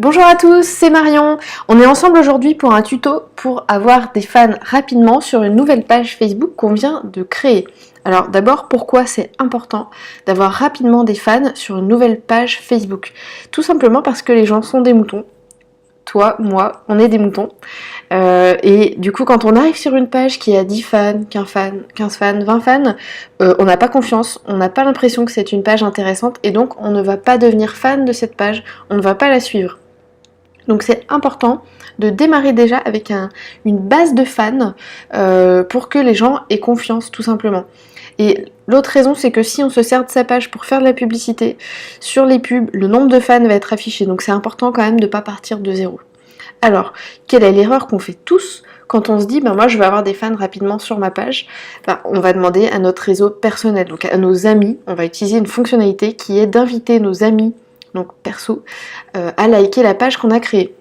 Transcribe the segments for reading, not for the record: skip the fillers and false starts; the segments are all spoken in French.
Bonjour à tous, c'est Marion. On est ensemble aujourd'hui pour un tuto pour avoir des fans rapidement sur une nouvelle page Facebook qu'on vient de créer. Alors d'abord, pourquoi c'est important d'avoir rapidement des fans sur une nouvelle page Facebook? Tout simplement parce que les gens sont des moutons. Toi, moi, on est des moutons. Et du coup, quand on arrive sur une page qui a 10 fans, 15 fans, 20 fans, on n'a pas confiance, on n'a pas l'impression que c'est une page intéressante et donc on ne va pas devenir fan de cette page, on ne va pas la suivre. Donc c'est important de démarrer déjà avec une base de fans pour que les gens aient confiance tout simplement. Et l'autre raison, c'est que si on se sert de sa page pour faire de la publicité, sur les pubs, le nombre de fans va être affiché. Donc c'est important quand même de ne pas partir de zéro. Alors, quelle est l'erreur qu'on fait tous quand on se dit, moi je veux avoir des fans rapidement sur ma page? On va demander à notre réseau personnel, donc à nos amis, on va utiliser une fonctionnalité qui est d'inviter nos amis, donc perso, à liker la page qu'on a créée.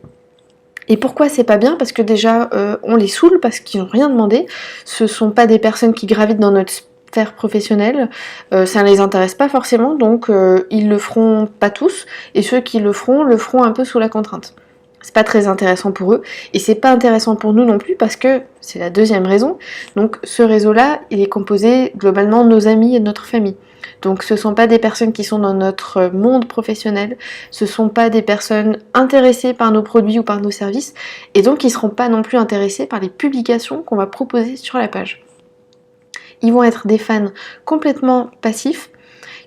Et pourquoi c'est pas bien? Parce que déjà, on les saoule parce qu'ils n'ont rien demandé, ce sont pas des personnes qui gravitent dans notre sphère professionnelle, ça ne les intéresse pas forcément, donc ils le feront pas tous, et ceux qui le feront un peu sous la contrainte. C'est pas très intéressant pour eux, et c'est pas intéressant pour nous non plus parce que c'est la deuxième raison. Donc ce réseau-là, il est composé globalement de nos amis et de notre famille. Donc ce sont pas des personnes qui sont dans notre monde professionnel, ce sont pas des personnes intéressées par nos produits ou par nos services, et donc ils seront pas non plus intéressés par les publications qu'on va proposer sur la page. Ils vont être des fans complètement passifs,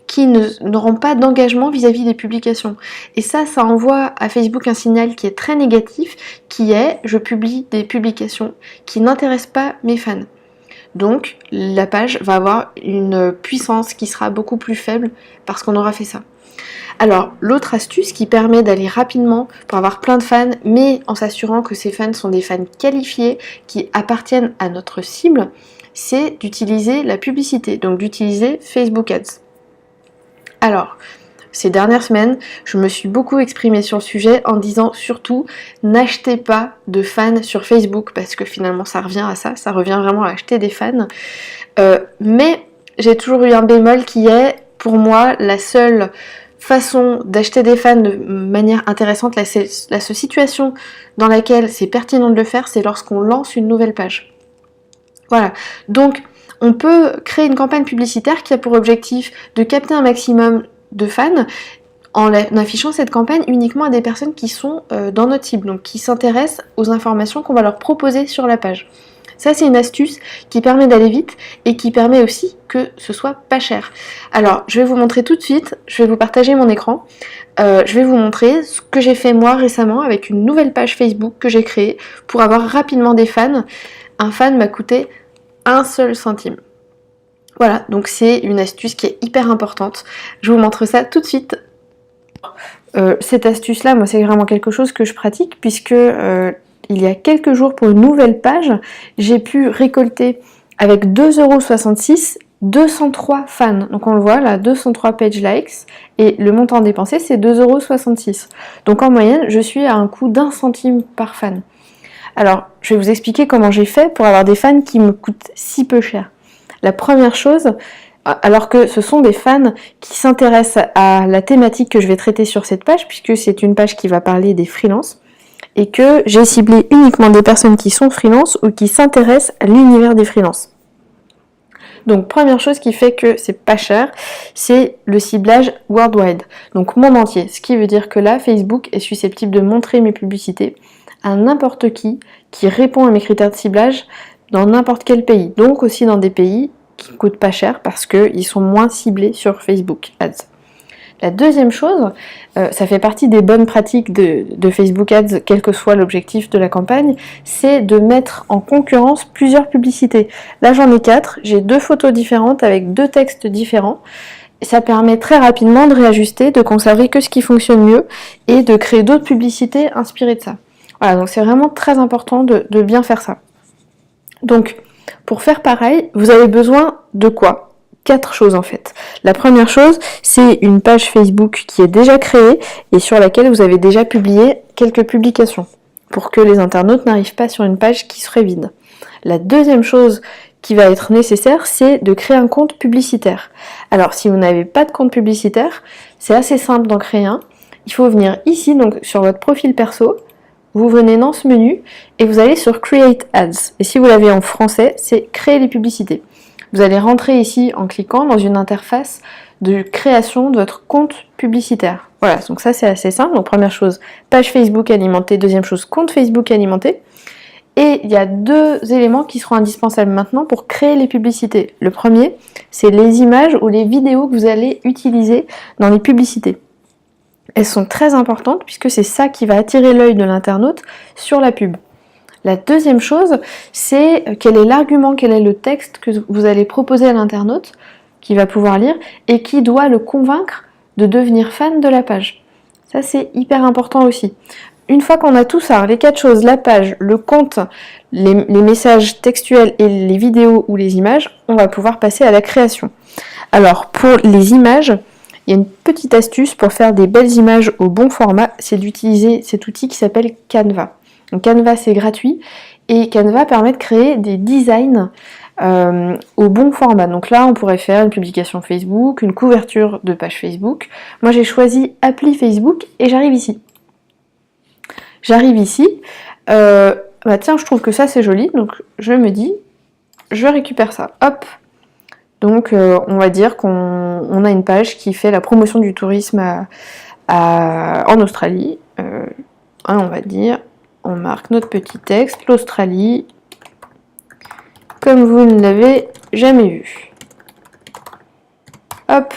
qui n'auront pas d'engagement vis-à-vis des publications. Et ça envoie à Facebook un signal qui est très négatif, qui est « je publie des publications qui n'intéressent pas mes fans ». Donc la page va avoir une puissance qui sera beaucoup plus faible parce qu'on aura fait ça. Alors l'autre astuce qui permet d'aller rapidement pour avoir plein de fans, mais en s'assurant que ces fans sont des fans qualifiés, qui appartiennent à notre cible, c'est d'utiliser la publicité, donc d'utiliser Facebook Ads. Alors, ces dernières semaines, je me suis beaucoup exprimée sur le sujet en disant surtout n'achetez pas de fans sur Facebook parce que finalement ça revient à ça revient vraiment à acheter des fans. Mais j'ai toujours eu un bémol qui est pour moi la seule façon d'acheter des fans de manière intéressante, la seule situation dans laquelle c'est pertinent de le faire, c'est lorsqu'on lance une nouvelle page. Voilà, donc on peut créer une campagne publicitaire qui a pour objectif de capter un maximum de fans en affichant cette campagne uniquement à des personnes qui sont dans notre cible, donc qui s'intéressent aux informations qu'on va leur proposer sur la page. Ça c'est une astuce qui permet d'aller vite et qui permet aussi que ce soit pas cher. Alors je vais vous montrer tout de suite, je vais vous partager mon écran, je vais vous montrer ce que j'ai fait moi récemment avec une nouvelle page Facebook que j'ai créée pour avoir rapidement des fans. Un fan m'a coûté 1 seul centime. Voilà, donc c'est une astuce qui est hyper importante. Je vous montre ça tout de suite. Cette astuce-là, moi, c'est vraiment quelque chose que je pratique puisque il y a quelques jours, pour une nouvelle page, j'ai pu récolter avec 2,66 € 203 fans. Donc on le voit là, 203 page likes et le montant dépensé c'est 2,66 €. Donc en moyenne, je suis à un coût d'1 centime par fan. Alors, je vais vous expliquer comment j'ai fait pour avoir des fans qui me coûtent si peu cher. La première chose, alors que ce sont des fans qui s'intéressent à la thématique que je vais traiter sur cette page, puisque c'est une page qui va parler des freelances, et que j'ai ciblé uniquement des personnes qui sont freelance ou qui s'intéressent à l'univers des freelances. Donc première chose qui fait que c'est pas cher, c'est le ciblage worldwide, donc monde entier, ce qui veut dire que là, Facebook est susceptible de montrer mes publicités à n'importe qui répond à mes critères de ciblage dans n'importe quel pays, donc aussi dans des pays qui ne coûtent pas cher parce qu'ils sont moins ciblés sur Facebook Ads. La deuxième chose, ça fait partie des bonnes pratiques de Facebook Ads, quel que soit l'objectif de la campagne, c'est de mettre en concurrence plusieurs publicités. Là j'en ai 4, j'ai 2 photos différentes avec 2 textes différents. Ça permet très rapidement de réajuster, de conserver que ce qui fonctionne mieux et de créer d'autres publicités inspirées de ça. Voilà, donc c'est vraiment très important de bien faire ça. Donc, pour faire pareil, vous avez besoin de quoi? 4 choses en fait. La première chose, c'est une page Facebook qui est déjà créée et sur laquelle vous avez déjà publié quelques publications pour que les internautes n'arrivent pas sur une page qui serait vide. La deuxième chose qui va être nécessaire, c'est de créer un compte publicitaire. Alors, si vous n'avez pas de compte publicitaire, c'est assez simple d'en créer un. il faut venir ici, donc sur votre profil perso, vous venez dans ce menu et vous allez sur Create Ads. Et si vous l'avez en français, c'est créer les publicités. Vous allez rentrer ici en cliquant dans une interface de création de votre compte publicitaire. Voilà, donc ça c'est assez simple. Donc première chose, page Facebook alimentée. Deuxième chose, compte Facebook alimenté. Et il y a deux éléments qui seront indispensables maintenant pour créer les publicités. Le premier, c'est les images ou les vidéos que vous allez utiliser dans les publicités. Elles sont très importantes puisque c'est ça qui va attirer l'œil de l'internaute sur la pub. La deuxième chose, c'est quel est l'argument, quel est le texte que vous allez proposer à l'internaute qui va pouvoir lire et qui doit le convaincre de devenir fan de la page. Ça, c'est hyper important aussi. Une fois qu'on a tout ça, les quatre choses, la page, le compte, les messages textuels et les vidéos ou les images, on va pouvoir passer à la création. Alors, pour les images, il y a une petite astuce pour faire des belles images au bon format, c'est d'utiliser cet outil qui s'appelle Canva. Donc Canva, c'est gratuit et Canva permet de créer des designs au bon format. Donc là, on pourrait faire une publication Facebook, une couverture de page Facebook. Moi, j'ai choisi appli Facebook et j'arrive ici. Bah tiens, je trouve que ça c'est joli, donc je me dis, je récupère ça. Hop. Donc on va dire qu'on a une page qui fait la promotion du tourisme en Australie. On va dire, on marque notre petit texte, l'Australie, comme vous ne l'avez jamais vu. Hop,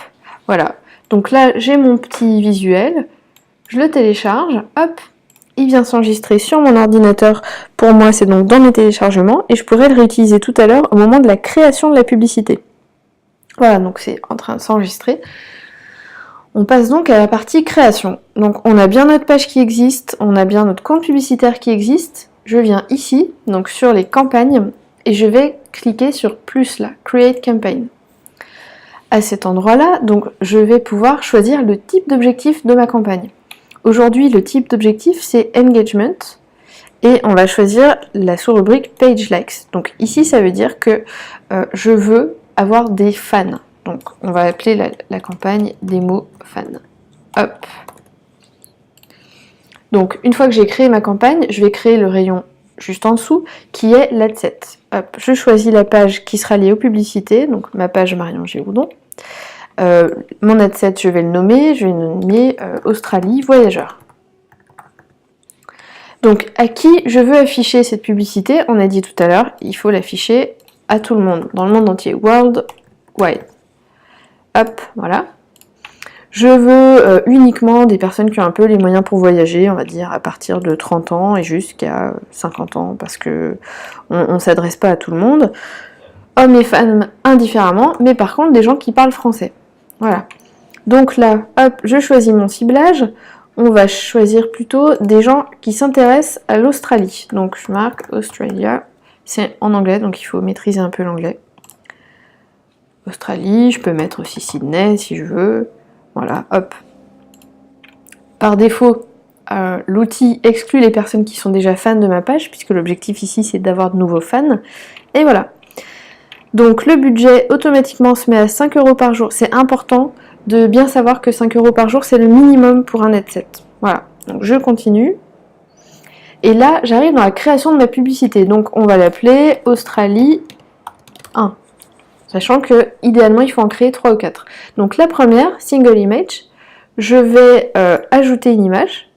voilà. Donc là, j'ai mon petit visuel, je le télécharge, hop, il vient s'enregistrer sur mon ordinateur. Pour moi, c'est donc dans mes téléchargements et je pourrais le réutiliser tout à l'heure au moment de la création de la publicité. Voilà, donc c'est en train de s'enregistrer. On passe donc à la partie création. Donc on a bien notre page qui existe, on a bien notre compte publicitaire qui existe. Je viens ici, donc sur les campagnes, et je vais cliquer sur plus là, Create Campaign. À cet endroit-là, donc je vais pouvoir choisir le type d'objectif de ma campagne. Aujourd'hui, le type d'objectif, c'est Engagement, et on va choisir la sous-rubrique Page Likes. Donc ici, ça veut dire que je veux avoir des fans. Donc on va appeler la campagne démo fans. Hop. Donc une fois que j'ai créé ma campagne, je vais créer le rayon juste en dessous, qui est l'ad set. Hop, je choisis la page qui sera liée aux publicités, donc ma page Marion Géoudon. Mon ad set, je vais le nommer, je vais le nommer Australie Voyageur. Donc à qui je veux afficher cette publicité? On a dit tout à l'heure, il faut l'afficher à tout le monde, dans le monde entier, worldwide. Hop, voilà. Je veux uniquement des personnes qui ont un peu les moyens pour voyager, on va dire à partir de 30 ans et jusqu'à 50 ans, parce que on s'adresse pas à tout le monde. Hommes et femmes indifféremment, mais par contre des gens qui parlent français. Voilà. Donc là, hop, je choisis mon ciblage. On va choisir plutôt des gens qui s'intéressent à l'Australie. Donc je marque Australia. C'est en anglais, donc il faut maîtriser un peu l'anglais. Australie, je peux mettre aussi Sydney si je veux. Voilà, hop. Par défaut, l'outil exclut les personnes qui sont déjà fans de ma page, puisque l'objectif ici c'est d'avoir de nouveaux fans. Et voilà. Donc le budget automatiquement se met à 5 € par jour. C'est important de bien savoir que 5 € par jour c'est le minimum pour un ad set. Voilà, donc je continue. Et là j'arrive dans la création de ma publicité. Donc on va l'appeler Australie 1. Sachant que idéalement il faut en créer 3 ou 4. Donc la première, single image, je vais ajouter une image.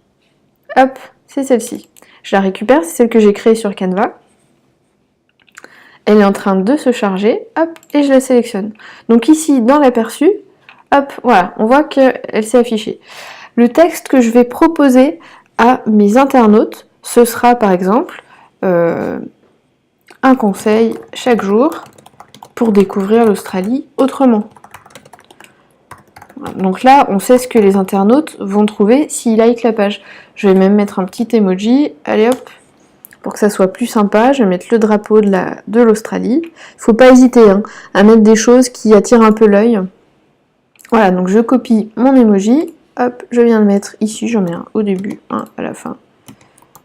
Hop, c'est celle-ci. Je la récupère, c'est celle que j'ai créée sur Canva. Elle est en train de se charger, hop, et je la sélectionne. Donc ici, dans l'aperçu, hop, voilà, on voit qu'elle s'est affichée. Le texte que je vais proposer à mes internautes, ce sera par exemple un conseil chaque jour pour découvrir l'Australie autrement. Donc là, on sait ce que les internautes vont trouver s'ils likent la page. Je vais même mettre un petit emoji, allez hop, pour que ça soit plus sympa, je vais mettre le drapeau de l'Australie. Faut pas hésiter à mettre des choses qui attirent un peu l'œil. Voilà, donc je copie mon emoji, hop, je viens le mettre ici, j'en mets un au début, un à la fin.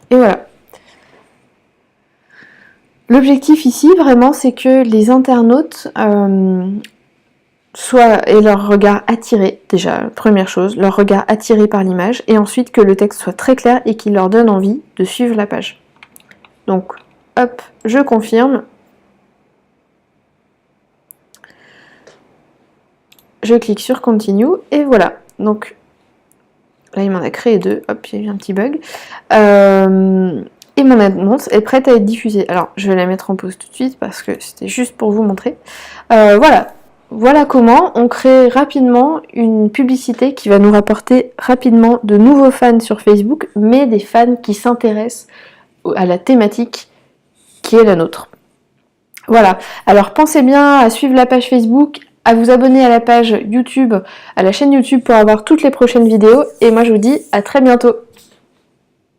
Et voilà. L'objectif ici, vraiment, c'est que les internautes et leur regard attiré, déjà, première chose, leur regard attiré par l'image, et ensuite que le texte soit très clair et qu'il leur donne envie de suivre la page. Donc, hop, je confirme. Je clique sur Continue, et voilà. Donc, là, il m'en a créé 2, hop, il y a eu un petit bug. Et mon annonce est prête à être diffusée. Alors, je vais la mettre en pause tout de suite parce que c'était juste pour vous montrer. Voilà comment on crée rapidement une publicité qui va nous rapporter rapidement de nouveaux fans sur Facebook, mais des fans qui s'intéressent à la thématique qui est la nôtre. Voilà, alors pensez bien à suivre la page Facebook, à vous abonner à la page YouTube, à la chaîne YouTube pour avoir toutes les prochaines vidéos, et moi je vous dis à très bientôt.